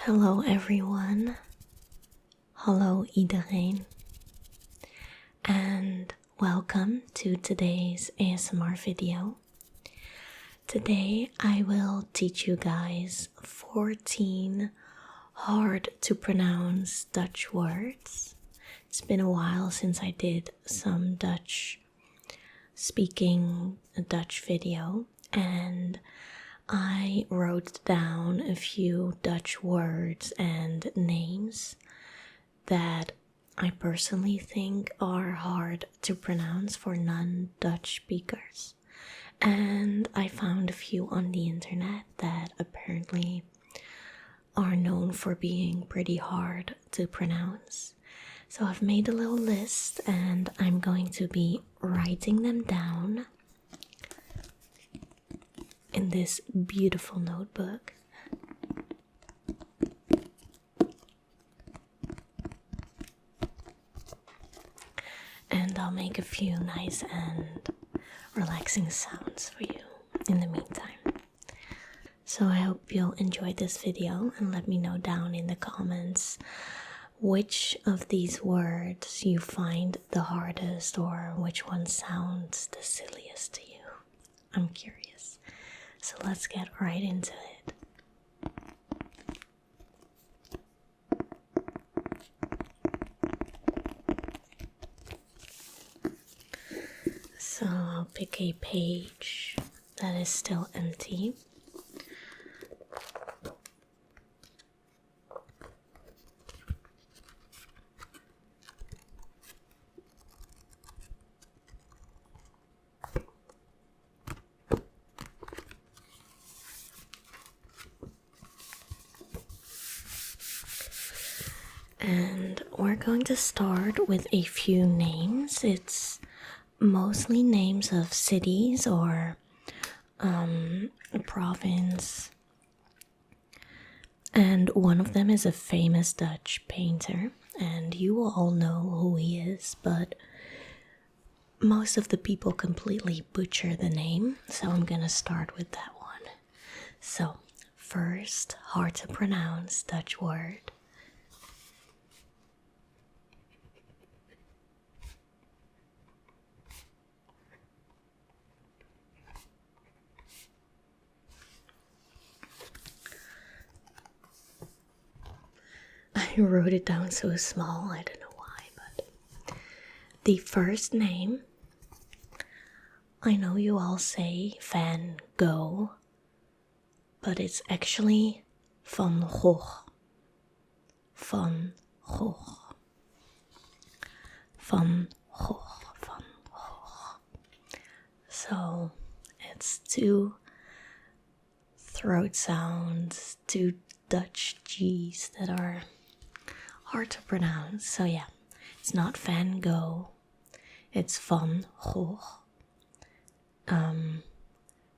Hello everyone, hallo iedereen, and welcome to today's ASMR video. Today I will teach you guys 14 hard to pronounce Dutch words. It's been a while since I did some Dutch speaking Dutch video, and I wrote down a few Dutch words and names that I personally think are hard to pronounce for non-Dutch speakers. And I found a few on the internet that apparently are known for being pretty hard to pronounce. So I've made a little list and I'm going to be writing them down in this beautiful notebook. And I'll make a few nice and relaxing sounds for you in the meantime. So I hope you'll enjoy this video and let me know down in the comments which of these words you find the hardest or which one sounds the silliest to you. I'm curious. So let's get right into it. So I'll pick a page that is still empty. And we're going to start with a few names. It's mostly names of cities or a province. And one of them is a famous Dutch painter, and you will all know who he is, but most of the people completely butcher the name, so I'm gonna start with that one. So, first, hard to pronounce Dutch word. I wrote it down so small, I don't know why, but the first name, I know you all say Van Gogh, but it's actually Van Gogh. Van Gogh. Van Gogh. Van Gogh. So it's two throat sounds, two Dutch G's that are hard to pronounce. So yeah, it's not Van Gogh, it's Van Gogh.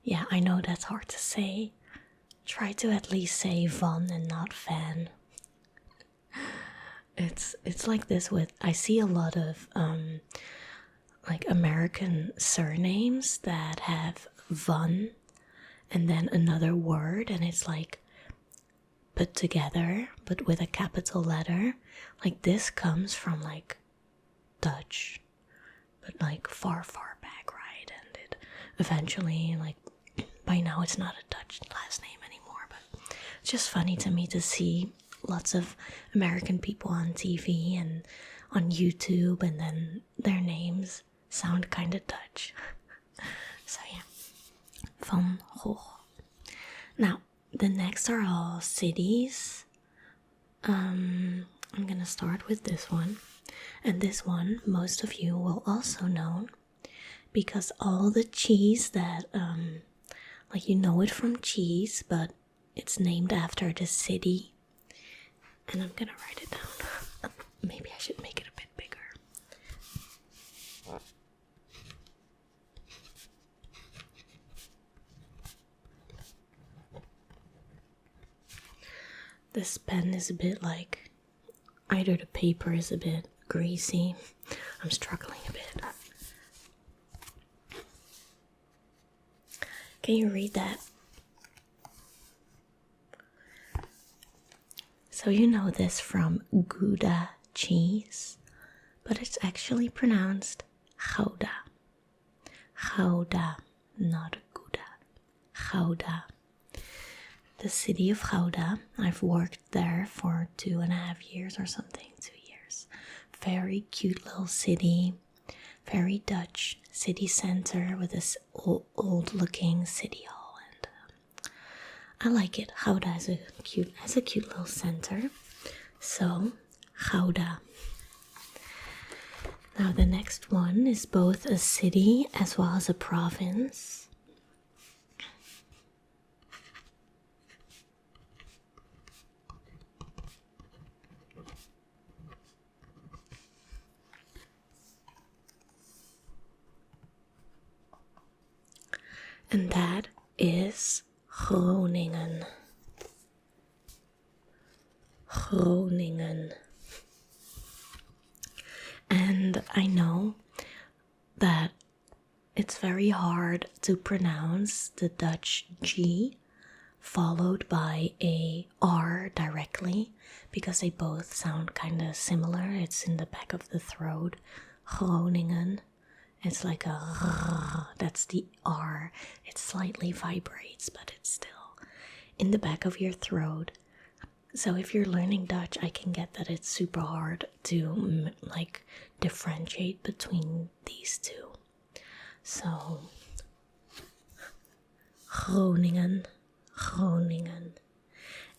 Yeah, I know that's hard to say. Try to at least say Van and not Van. It's like this with, I see a lot of like American surnames that have Van and then another word, and it's like put together but with a capital letter. Like this comes from like Dutch, but like far back, right? And it eventually, like by now it's not a Dutch last name anymore, but it's just funny to me to see lots of American people on TV and on YouTube, and then their names sound kind of Dutch. So yeah, Van Gogh. Now, the next are all cities. I'm gonna start with this one. And this one, most of you will also know, because all the cheese that, like you know it from cheese, but it's named after the city. And I'm gonna write it down. Maybe I should make it a bit bigger. This pen is a bit like, either the paper is a bit greasy. I'm struggling a bit. Can you read that? So you know this from Gouda cheese, but it's actually pronounced Gouda. Gouda, not Gouda. Gouda. The city of Gouda, I've worked there for 2.5 years or something, 2 years. Very cute little city, very Dutch city center with this old looking city hall, and I like it. Gouda has a cute little center. So Gouda. Now the next one is both a city as well as a province. And that is Groningen. Groningen. And I know that it's very hard to pronounce the Dutch G followed by a R directly because they both sound kind of similar. It's in the back of the throat. Groningen. It's like a, that's the R. It slightly vibrates, but it's still in the back of your throat. So if you're learning Dutch, I can get that it's super hard to like differentiate between these two. So Groningen, Groningen.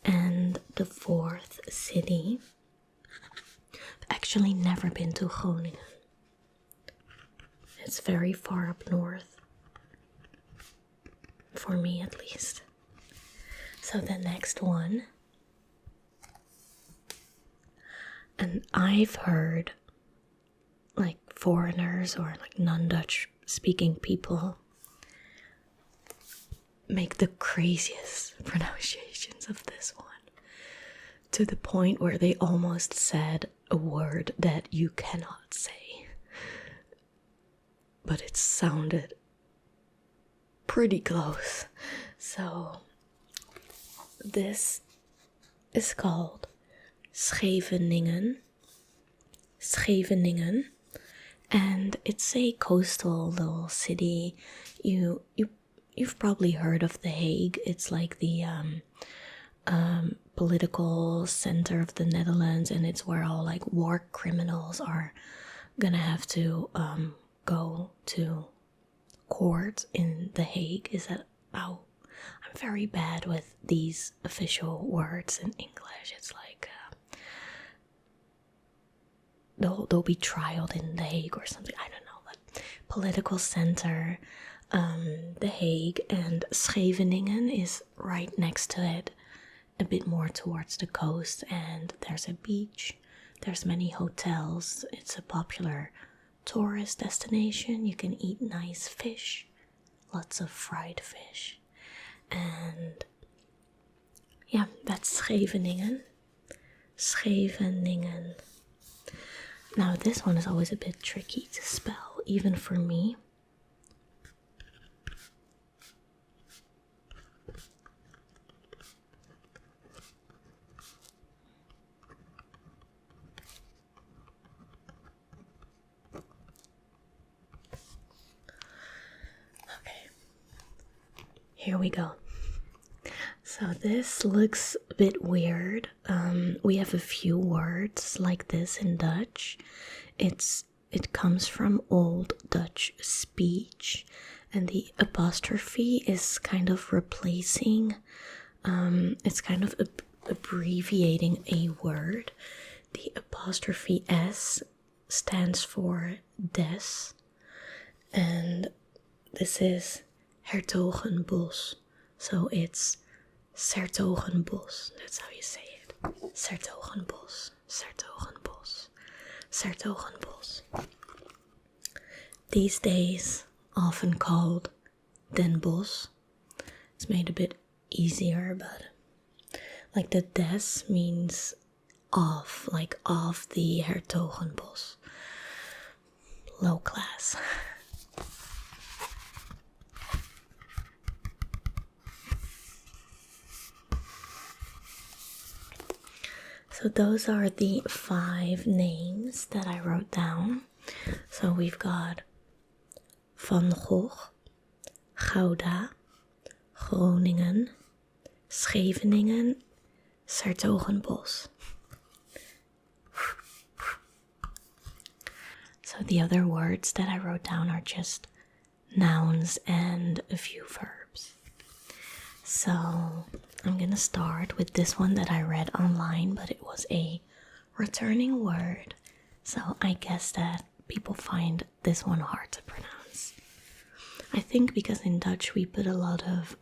And the fourth city, I've actually never been to Groningen. It's very far up north, for me at least. So the next one, and I've heard like foreigners or like non-Dutch speaking people make the craziest pronunciations of this one, to the point where they almost said a word that you cannot say. But it sounded pretty close. So this is called Scheveningen. Scheveningen. And it's a coastal little city. You've probably heard of The Hague. It's like the political center of the Netherlands, and it's where all like war criminals are gonna have to go to court in The Hague. Is that how? I'm very bad with these official words in English. It's like they'll be trialed in The Hague or something. I don't know, but political center, The Hague, and Scheveningen is right next to it, a bit more towards the coast, and there's a beach. There's many hotels. It's a popular tourist destination. You can eat nice fish, lots of fried fish, and yeah, that's Scheveningen. Scheveningen. Now this one is always a bit tricky to spell, even for me. Here we go. So this looks a bit weird. We have a few words like this in Dutch. It comes from Old Dutch speech, and the apostrophe is kind of replacing. It's kind of abbreviating a word. The apostrophe S stands for des, and this is Hertogenbos. So it's Sertogenbos. That's how you say it. Sertogenbos. Sertogenbos. Sertogenbos. These days, often called Den Bosch. It's made a bit easier, but like the des means off, like off the Hertogenbos. Low class. So those are the 5 names that I wrote down. So we've got Van Gogh, Gouda, Groningen, Scheveningen, 's-Hertogenbosch. So the other words that I wrote down are just nouns and a few verbs. So I'm gonna start with this one that I read online, but it was a returning word. So I guess that people find this one hard to pronounce. I think because in Dutch we put a lot of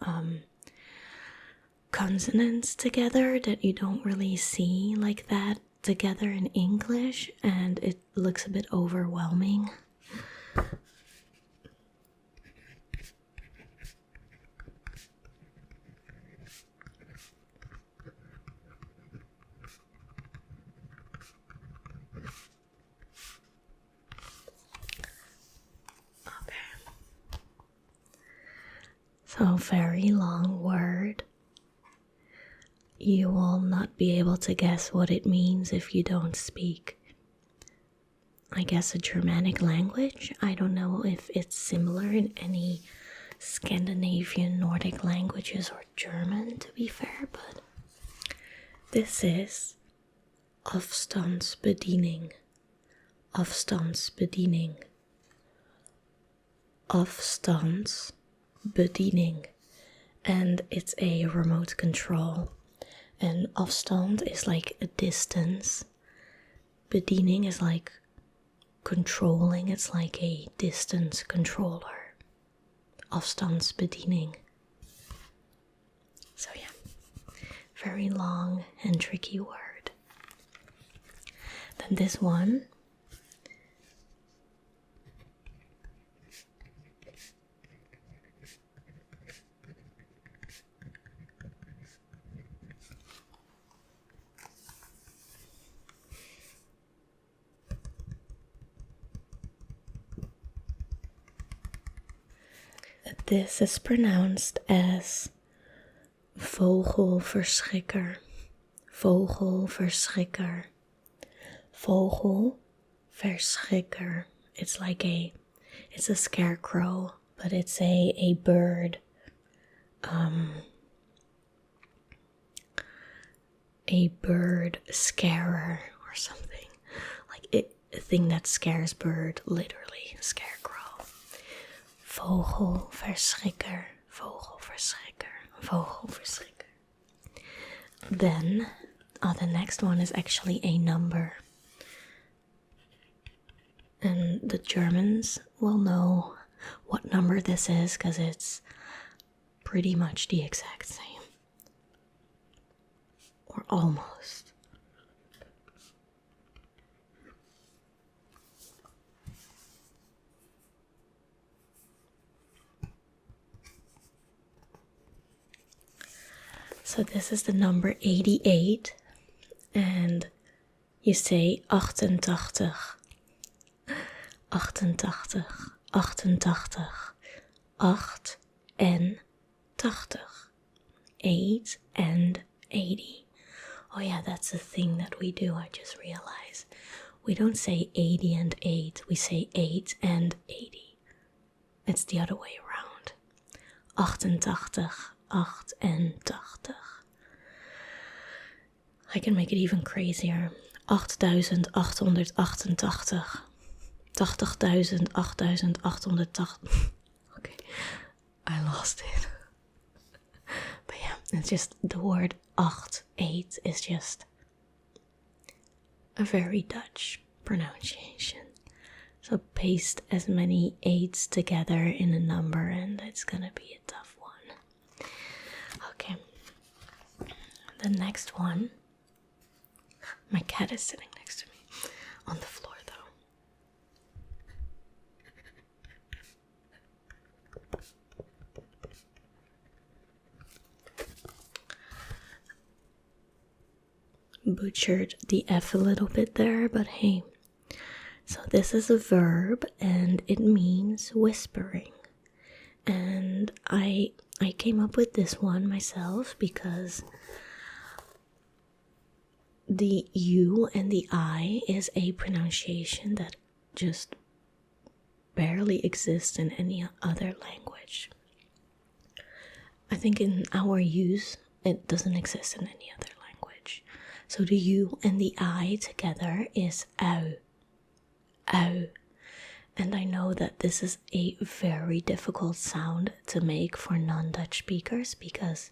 consonants together that you don't really see like that together in English, and it looks a bit overwhelming. So, very long word. You will not be able to guess what it means if you don't speak, I guess, a Germanic language. I don't know if it's similar in any Scandinavian, Nordic languages or German, to be fair, but this is afstandsbediening. Afstandsbediening. Afstandsbediening. And it's a remote control. And afstand is like a distance. Bediening is like controlling. It's like a distance controller. Afstandsbediening. So yeah, very long and tricky word. Then this one. This is pronounced as vogelverschrikker. Vogelverschrikker. Vogelverschrikker. It's like it's a scarecrow, but it's a bird. A bird scarer or something. Like a thing that scares bird, literally, scarecrow. Vogelverschrikker, vogelverschrikker, vogelverschrikker. Then, the next one is actually a number. And the Germans will know what number this is because it's pretty much the exact same. Or almost. So this is the number 88, and you say 88, 88, 88, 8 en 80, 8 and 80. Oh yeah, that's the thing that we do, I just realized. We don't say 80 and 8, we say 8 and 80. It's the other way around. 88, 88. I can make it even crazier. 8.888. 80.000, 8.880. Okay, I lost it. But yeah, it's just the word 8 is just a very Dutch pronunciation. So paste as many 8s together in a number and it's gonna be a tough one. Okay, the next one. My cat is sitting next to me on the floor though. Butchered the F a little bit there, but hey. So this is a verb and it means whispering. And I came up with this one myself because the U and the I is a pronunciation that just barely exists in any other language. I think in our use, it doesn't exist in any other language. So the U and the I together is au, au. And I know that this is a very difficult sound to make for non-Dutch speakers because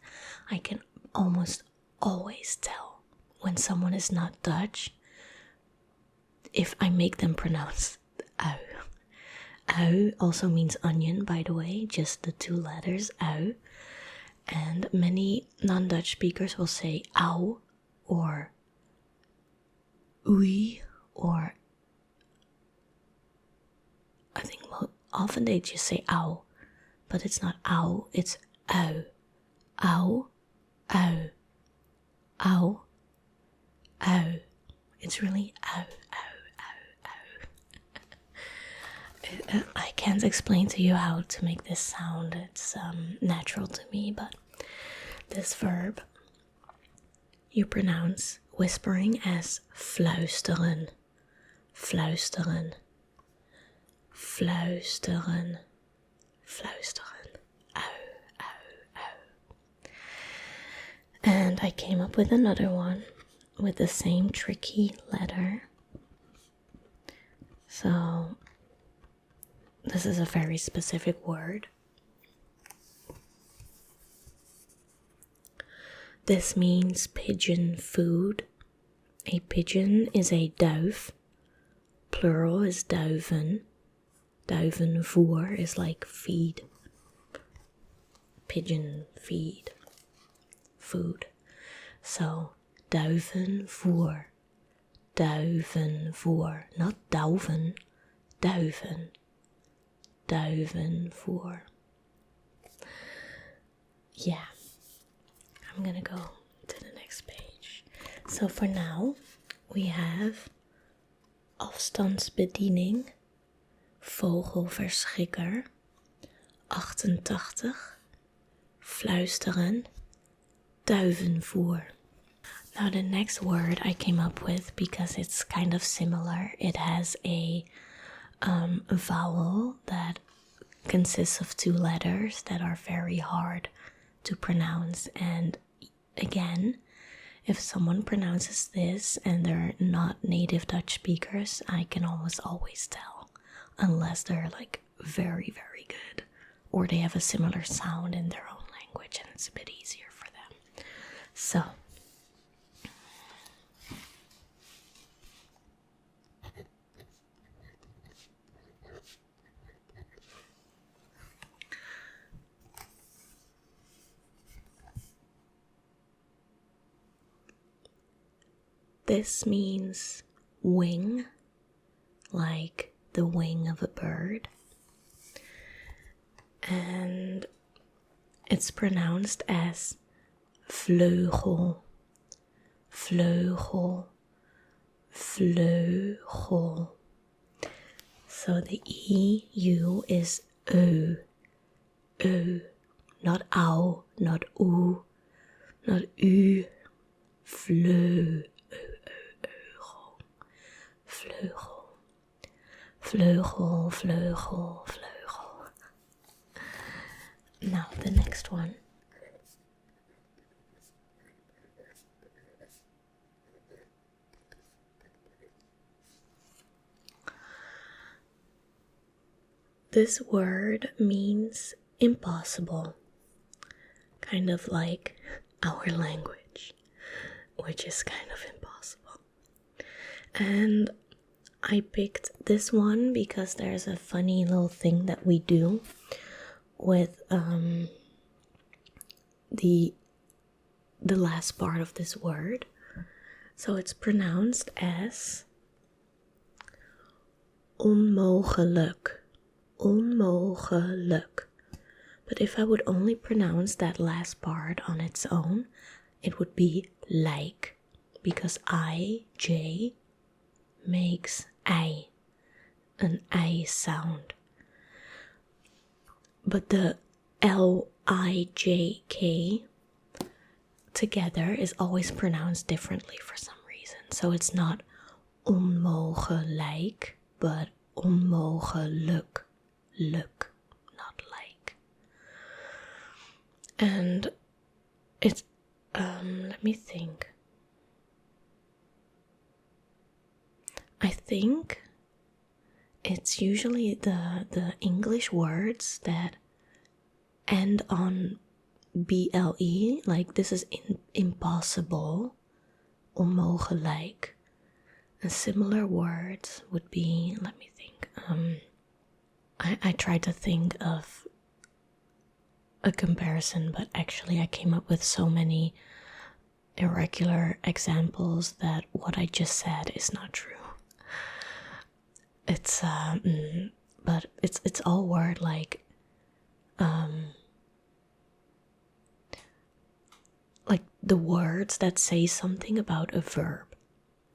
I can almost always tell when someone is not Dutch if I make them pronounce au. Au also means onion, by the way, just the two letters au. And many non-Dutch speakers will say au or oei, or I think often they just say ow, but it's not ow, it's ow, ow, ow, ow, ow. It's really ow, ow, ow, ow. I can't explain to you how to make this sound. It's natural to me, but this verb you pronounce whispering as fluisteren, fluisteren, fluisteren, fluisteren, ow, ow, ow. And I came up with another one with the same tricky letter. So this is a very specific word. This means pigeon food. A pigeon is a duif. Plural is duiven. Duivenvoer is like feed. Pigeon feed. Food. So duivenvoer. Duivenvoer. Not duiven. Duiven. Duivenvoer. Yeah. I'm gonna go to the next page. So for now, we have afstandsbediening, vogelverschrikker, 88, fluisteren, duivenvoer. Now the next word I came up with because it's kind of similar. It has a vowel that consists of two letters that are very hard to pronounce, and again, if someone pronounces this and they're not native Dutch speakers, I can almost always tell, unless they're like very, very good, or they have a similar sound in their own language and it's a bit easier for them. So this means wing, like the wing of a bird. And it's pronounced as vleugel, vleugel, vleugel. So the EU is ö, not ow, not oe, not u, vleugel. Vleugel, vleugel, vleugel, vleugel. Now the next one. This word means impossible, kind of like our language, which is kind of impossible. And I picked this one because there's a funny little thing that we do with the last part of this word. So it's pronounced as onmogelijk, onmogelijk. But if I would only pronounce that last part on its own, it would be like, because IJ makes I, an I sound. But the LIJK together is always pronounced differently for some reason. accent. So it's not onmogelijk, but onmogelijk. Look, not like. And it's, let me think. I think it's usually the English words that end on BLE, like this is impossible, onmogelijk. And similar words would be, let me think, I tried to think of a comparison, but actually I came up with so many irregular examples that what I just said is not true. It's but it's all word like the words that say something about a verb.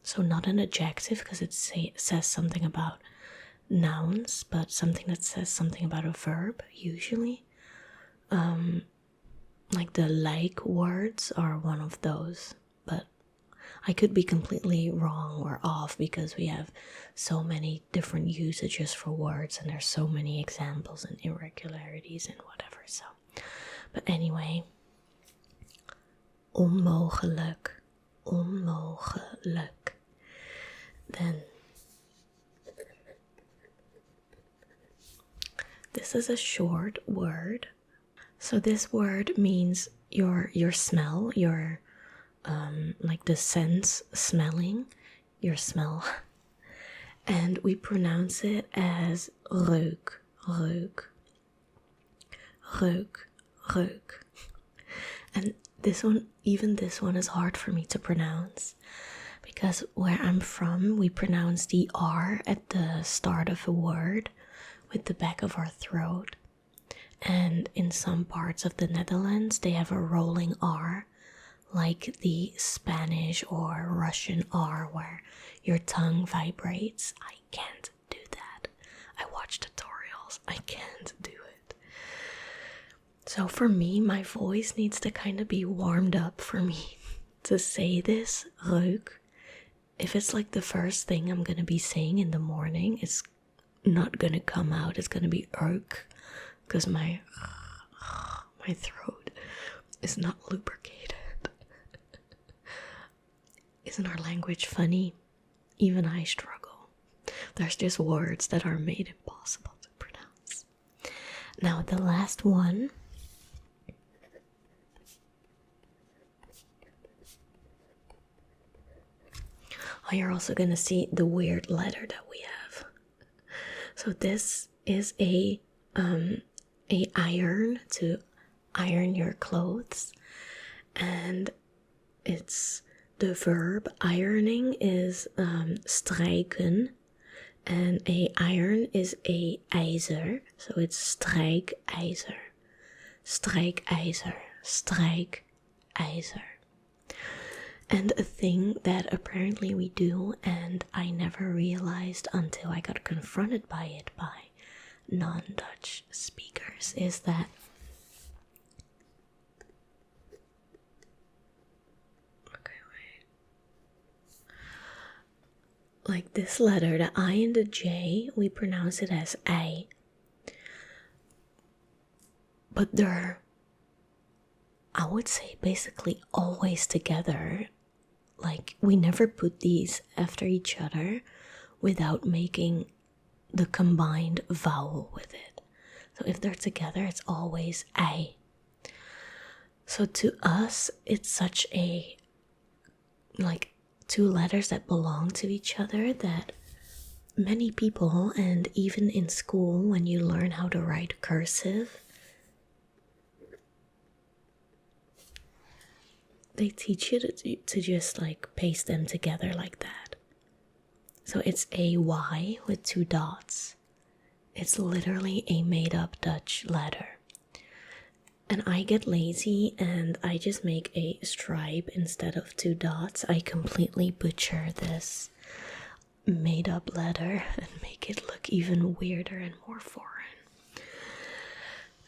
So not an adjective because it says something about nouns, but something that says something about a verb usually. Like the like words are one of those, but I could be completely wrong or off because we have so many different usages for words and there's so many examples and irregularities and whatever. So, but anyway, onmogelijk, onmogelijk. Then this is a short word. So this word means your smell, your like the sense smelling, your smell. And we pronounce it as reuk, reuk, reuk, reuk. And this one, even this one is hard for me to pronounce because where I'm from, we pronounce the R at the start of a word with the back of our throat. And in some parts of the Netherlands, they have a rolling R, like the Spanish or Russian R, where your tongue vibrates. I can't do that. I watch tutorials. I can't do it. So for me, my voice needs to kind of be warmed up for me to say this, reuk. If it's like the first thing I'm going to be saying in the morning, it's not going to come out. It's going to be reuk. Because my throat is not lubricated. Isn't our language funny? Even I struggle. There's just words that are made impossible to pronounce. Now the last one. Oh, you're also gonna see the weird letter that we have. So this is a iron to iron your clothes, and it's the verb ironing is strijken, and a iron is a ijzer, so it's strijkijzer, strijkijzer, strijkijzer. And a thing that apparently we do, and I never realized until I got confronted by it by non-Dutch speakers, is that like this letter, the I and the J, we pronounce it as I, but they're, I would say, basically always together. Like we never put these after each other without making the combined vowel with it. So if they're together, it's always I. So to us, it's such a, like, two letters that belong to each other that many people, and even in school when you learn how to write cursive, they teach you to just like paste them together like that. So it's a Y with two dots. It's literally a made up Dutch letter. And I get lazy and I just make a stripe instead of two dots. I completely butcher this made up letter and make it look even weirder and more foreign.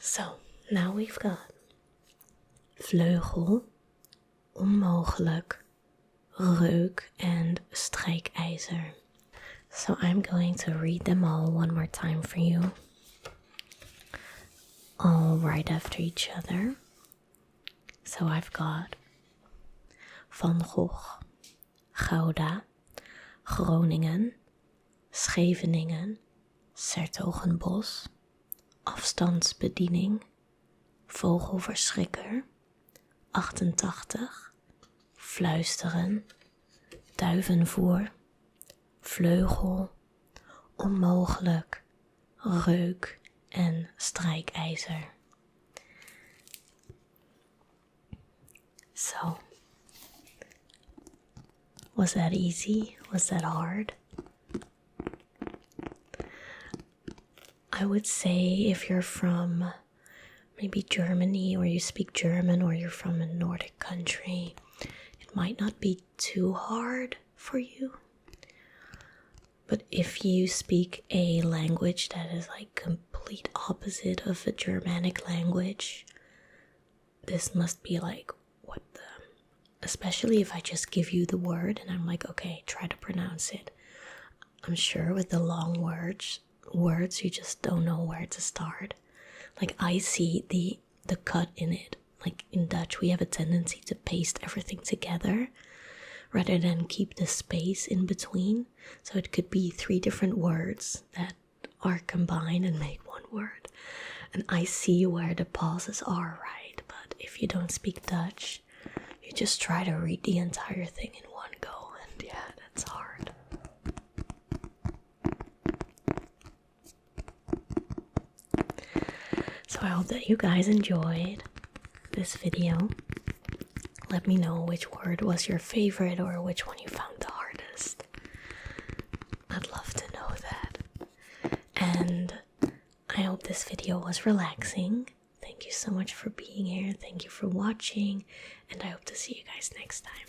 So now we've got vleugel, onmogelijk, reuk, and strijkijzer. So I'm going to read them all one more time for you, all right after each other. So I've got Van Gogh, Gouda, Groningen, Scheveningen, 's-Hertogenbosch, afstandsbediening, vogelverschrikker, 88, fluisteren, duivenvoer, vleugel, onmogelijk, reuk en strijkijzer. So, was that easy? Was that hard? I would say if you're from maybe Germany, or you speak German, or you're from a Nordic country, it might not be too hard for you. But if you speak a language that is like complete opposite of a Germanic language, this must be like, what the... Especially if I just give you the word and I'm like, okay, try to pronounce it. I'm sure with the long words you just don't know where to start. Like, I see the cut in it. Like in Dutch, we have a tendency to paste everything together rather than keep the space in between. So it could be 3 different words that are combined and make one word. And I see where the pauses are, right? But if you don't speak Dutch, you just try to read the entire thing in one go. And yeah, that's hard. So I hope that you guys enjoyed this video. Let me know which word was your favorite or which one you found the hardest. I'd love to know that. And I hope this video was relaxing. Thank you so much for being here. Thank you for watching. And I hope to see you guys next time.